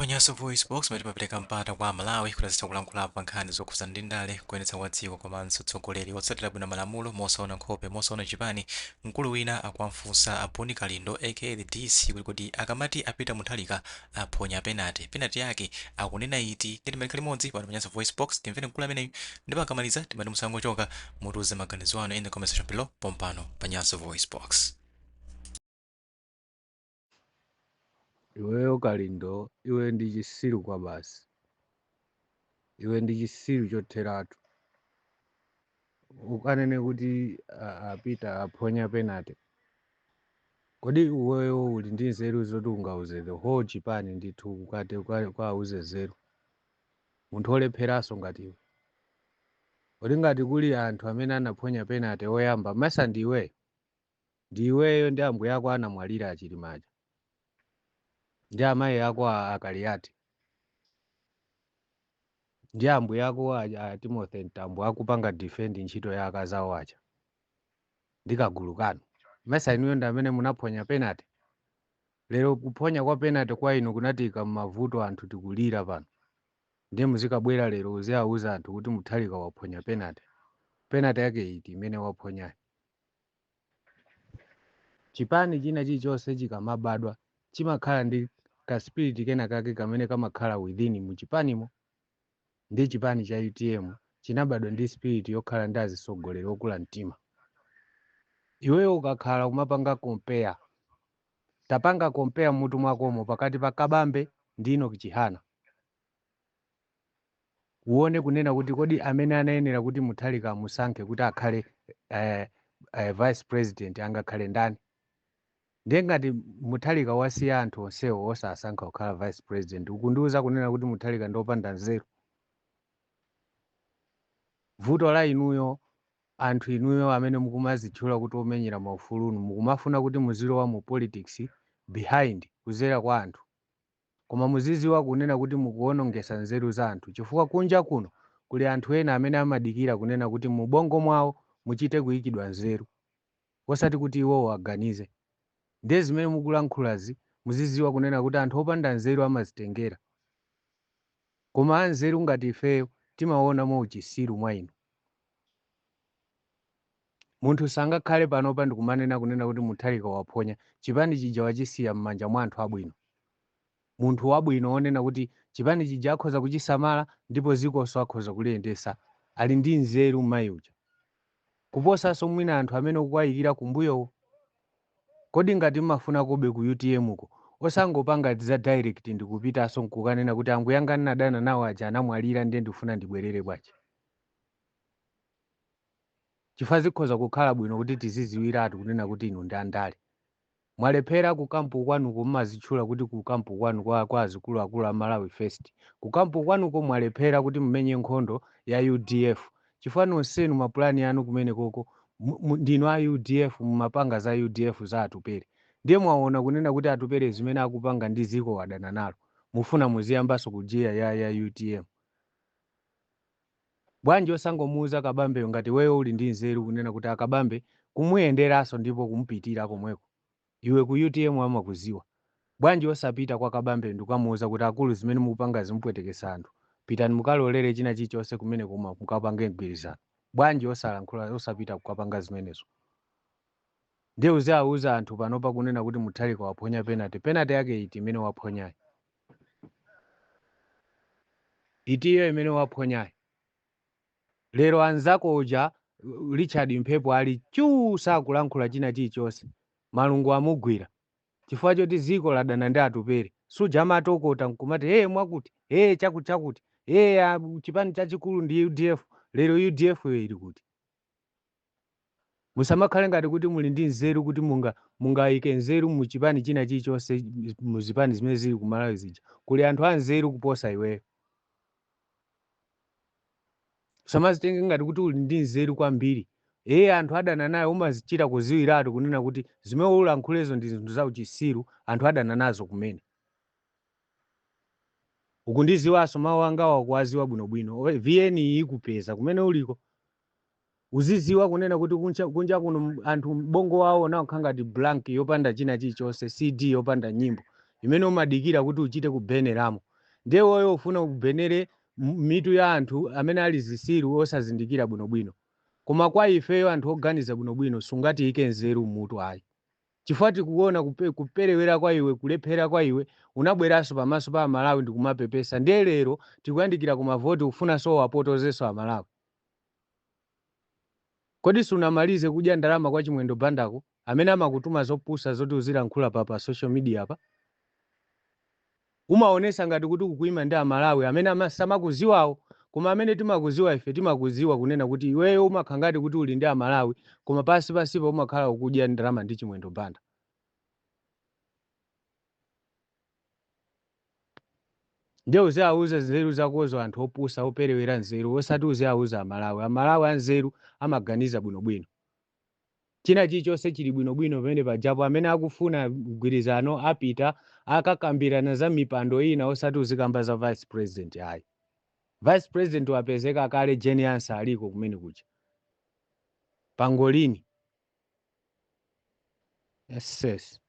Panyaso Voice Box mapeleka mpata kwa Malawi kutasitsa kulankhula pa nkhani zokhuza ndi ndale kuyendetsa kwa dziko komanso tsogoleri otsatira bwino malamulo mosaona nkhope mosaona chipani. Mkulu wina akwamfunsa aponi kalindo aka the DC kuti akamati apita muthalika aphonya penalty yake akunena iti ndi timalikha limodzi pano Panyaso Voice Box timvere mkulu ameneyu ndipo akamaliza timati musangochoka mutuze maganizo anu in the comment section below pompano Panyaso Voice Box. Iweyo Kalindo, iwe ndi chisiru kwa basi. Iwe ndi chisiru chotheratu. Ukanene kuti apita aphonya penalty. Kodi iweyo uli ndi nzeru zoti ungauze the whole chipani ndithu ukati ukauze nzeru. Munthu olepheraso ngati iwe. Kodi ngati kuli anthu amene anaphonya penalty oyamba masa ndiwe. Ndiweyo ndi ambuye ako anamwalira achilimacha. Ndi amayi ako akaliyati. Ndi ambuye ako a Timothy Ntambo akupanga defend ntchito ya akazawo acha. Ndi kagulu kanu. Mesa inuyo ndi amene munaphonya penalty. Lero kuphonya kwa penalty kwa inu kunatika m'mavuto anthu tikulira pano. Ndiye muzikabwera lero uziauza anthu kuti muthalika waphonya penalty. Penalty yake iti imene waphonyayo. Chipani china chilichonse chikamabadwa chimakhala ndi ka spirit kena kake kamene kamakhala within mu chipanimo. Ndi chipani cha UTM chinabadwa ndi spirit yokhala ndi azisogolero okula mtima. Iweyo ukakhala kumapanga compare. Tapanga compare mutu mwakomo pakati pa Kabambe ndi Enoch Chihana. Uone kunena kuti kodi amene anayenera kuti muthalika musankhe kuti akhale vice president angakhale ndani. Ndiye ngati muthalika wasiya anthu onsewo osasankha kukhala vice president ukundiuza kunena kuti muthalika ndopanda nzeru. Vuto la inuyo anthu inuyo amene mukumazitchula kuti omenyera maufulunu mukumafuna kuti muzilowa mu politics behind kuzera kwa anthu. Koma muziziwa kunena kuti mukuonongesa nzeru za anthu chifukwa kunja kuno kuli anthu ena amene amadikira kunena kuti mubongo mwawo muchite kuyikidwa nzeru. Osati kuti iwo aganize. Ndiye zimene mukulankhulazi muziziwa kunena kuti anthu opanda nzeru amazitengera. Koma anzeru ngati ifeyo timaona mwa uchisiru mwa inu. Munthu sangakhale panopa ndikumanena kunena kuti muthalika waphonya chipani chija wachisiya m'manja mwa anthu abwino. Munthu wabwino onena kuti chipani chija akhoza kuchisamala ndipo zikonso akhoza kuliyendesa ali ndi nzeru mayi uja. Kuposanso mwina anthu amene ukuwayikira kumbuyowo. Kodi ngati mmafuna kobe ku UTM uko osangopanga za direct ndikupitanso nkukanena kuti ambuye anga ndinadana nawo aja anamwalira ndiye ndifuna ndibwerere bwachi. Chifukwa zikhoza kukhala bwino kuti tiziziwiratu kunena kuti inu ndi andale. Mwalephera ku kampu kwanuko mmazitchula kuti ku kampu kwanu kwa azikuluakulu a Malawi First. Ku kampu kwanuko mwalephera kuti mmenye nkhondo ya UDF. Chifukwa nonsenu mapulani anu kumene koko ndinu a UDF mumapanga za UDF za atupere. Ndiye mwaona kunena kuti atupere zimene akupanga ndi ziko wadana nalo. Mufuna muziyambaso kujiya ya UTM. Bwanji osangomuuza Kabambe ngati wewe uli ndi nzeru kunena kuti Akabambe kumuyenderaso ndipo kumupitira komweko. Iwe ku UTM amakuziwa. Bwanji osapita kwa Kabambe ndikukamuuza kuti akulu zimene mukupanga zimupwetekesa anthu. Pitani mukalolere china chilichonse kumene koma mukapange mgwirizano. Bwanji osalankhula osapita kukapanga zimenezo. Ndiye uziauza anthu panopa kunena kuti muthalika waphonya penalty. Penalty yake iti imene waphonyayo. Itiyo imene waphonyayo. Lero anzako uja Richard Mphepo ali sakulankhula china chilichonse. Malungu amugwira. Chifukwa choti ziko ladana ndi atupere. Suja amatokota nkumati mwakuti chakuti chipani chachikulu ndi UDF. Lero UDF ili kuti. Musamakhale ngati kuti muli ndi nzeru kuti mungayike nzeru mu chipani china chilichonse mu zipani zimene zili ku Malawi zija. Kuli anthu anzeru kuposa iweyo. Samazitenge ngati kuti uli ndi nzeru kwambiri. Anthu adana nayo umazichita kuziwiratu kunena kuti zimene ulankhulezo ndi zinthu za uchisiru anthu adana nazo kumene. Ukundiziwaso mawu anga wakuwaziwa bwinobwino. VN ikupeza kumene uliko. Uziziwa kunena kuti kunja kuno anthu bongo wawo nawo khangati blank yopanda china chilichonse CD yopanda nyimbo. Imene umadikira kuti uchite kubeneramo. ndiye woyo ufuna kubenere mitu ya anthu amene ali zisiru osazindikira bwinobwino. Koma kwa ifeyo anthu oganiza bwinobwino sungatiyike nzeru mmutu ayi. Chifukwa tikuona kuperewera kwa iwe, kulephera kwa iwe, unabweranso pamaso pa Amalawi ndi kumapepesa. Ndiye lero tikuyandikira ku mavoti kufunanso wapotozenso Amalawi. Kodi sunamalize kudya ndalama kwa Chimwendo Bandako amene amakutuma zopusa zoti uzilankhula pa social media pa? Umaonesa ngati kuti ukuyima ndi Amalawi amene samakuziwawo, koma amene timakuziwa ife timakuziwa kunena kuti iweyo umakhala ngati kuti uli ndi Amalawi, koma pansi pansipa umakhala ukudya ndalama ndi Chimwendo Banda. Ndiye uziawuza nzeru zakozo anthu opusa operewera nzeru osati uziawuza Amalawi. Amalawi anzeru amaganiza bwinobwino. China chilichonse chili bwinobwino pamene pajapo amene akufuna mgwirizano apita akakambirana za mipando ina osati uzikamba za vice president ayi. Vice president wapezeka kale Genius aliko kumene kucha. Pangolini. Yes.